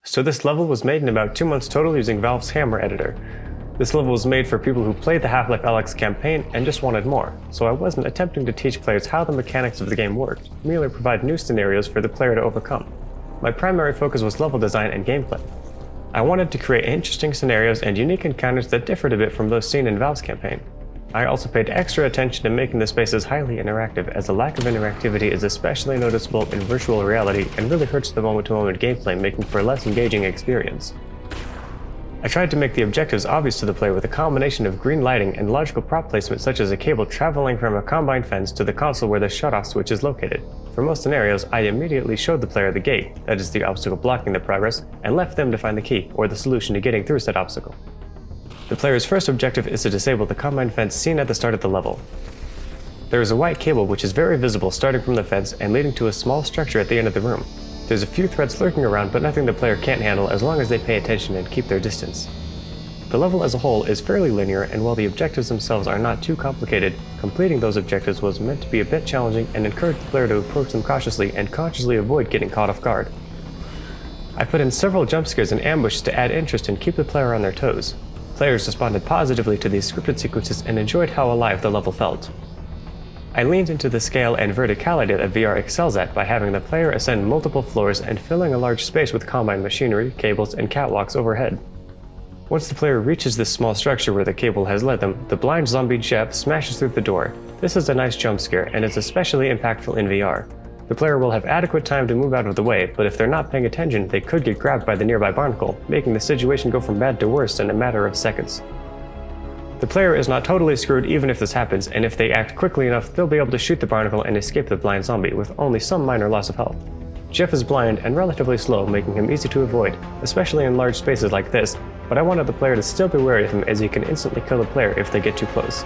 So this level was made in about 2 months total using Valve's Hammer editor. This level was made for people who played the Half-Life Alyx campaign and just wanted more, so I wasn't attempting to teach players how the mechanics of the game worked, merely provide new scenarios for the player to overcome. My primary focus was level design and gameplay. I wanted to create interesting scenarios and unique encounters that differed a bit from those seen in Valve's campaign. I also paid extra attention to making the spaces highly interactive, as the lack of interactivity is especially noticeable in virtual reality and really hurts the moment-to-moment gameplay, making for a less engaging experience. I tried to make the objectives obvious to the player with a combination of green lighting and logical prop placement, such as a cable traveling from a combine fence to the console where the shutoff switch is located. For most scenarios, I immediately showed the player the gate, that is the obstacle blocking the progress, and left them to find the key, or the solution to getting through said obstacle. The player's first objective is to disable the combine fence seen at the start of the level. There is a white cable which is very visible starting from the fence and leading to a small structure at the end of the room. There's a few threats lurking around, but nothing the player can't handle as long as they pay attention and keep their distance. The level as a whole is fairly linear, and while the objectives themselves are not too complicated, completing those objectives was meant to be a bit challenging and encouraged the player to approach them cautiously and consciously avoid getting caught off guard. I put in several jump scares and ambushes to add interest and keep the player on their toes. Players responded positively to these scripted sequences and enjoyed how alive the level felt. I leaned into the scale and verticality that VR excels at by having the player ascend multiple floors and filling a large space with combine machinery, cables, and catwalks overhead. Once the player reaches this small structure where the cable has led them, the blind zombie Jeff smashes through the door. This is a nice jump scare, and it's especially impactful in VR. The player will have adequate time to move out of the way, but if they're not paying attention, they could get grabbed by the nearby barnacle, making the situation go from bad to worse in a matter of seconds. The player is not totally screwed even if this happens, and if they act quickly enough, they'll be able to shoot the barnacle and escape the blind zombie with only some minor loss of health. Jeff is blind and relatively slow, making him easy to avoid, especially in large spaces like this, but I wanted the player to still be wary of him as he can instantly kill the player if they get too close.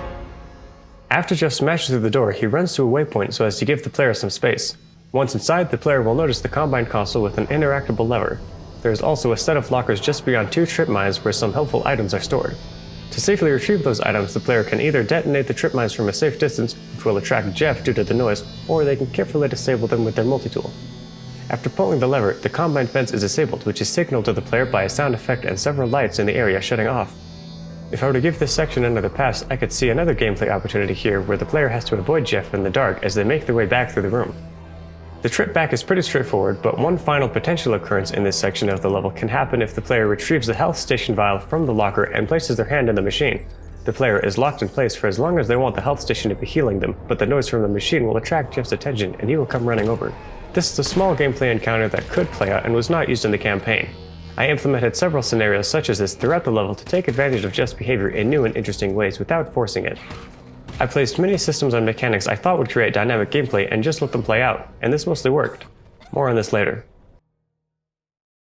After Jeff smashes through the door, he runs to a waypoint so as to give the player some space. Once inside, the player will notice the combine console with an interactable lever. There is also a set of lockers just beyond 2 trip mines where some helpful items are stored. To safely retrieve those items, the player can either detonate the trip mines from a safe distance, which will attract Jeff due to the noise, or they can carefully disable them with their multi-tool. After pulling the lever, the combine fence is disabled, which is signaled to the player by a sound effect and several lights in the area shutting off. If I were to give this section another pass, I could see another gameplay opportunity here where the player has to avoid Jeff in the dark as they make their way back through the room. The trip back is pretty straightforward, but one final potential occurrence in this section of the level can happen if the player retrieves the health station vial from the locker and places their hand in the machine. The player is locked in place for as long as they want the health station to be healing them, but the noise from the machine will attract Jeff's attention and he will come running over. This is a small gameplay encounter that could play out and was not used in the campaign. I implemented several scenarios such as this throughout the level to take advantage of Jeff's behavior in new and interesting ways without forcing it. I placed many systems on mechanics I thought would create dynamic gameplay and just let them play out, and this mostly worked. More on this later.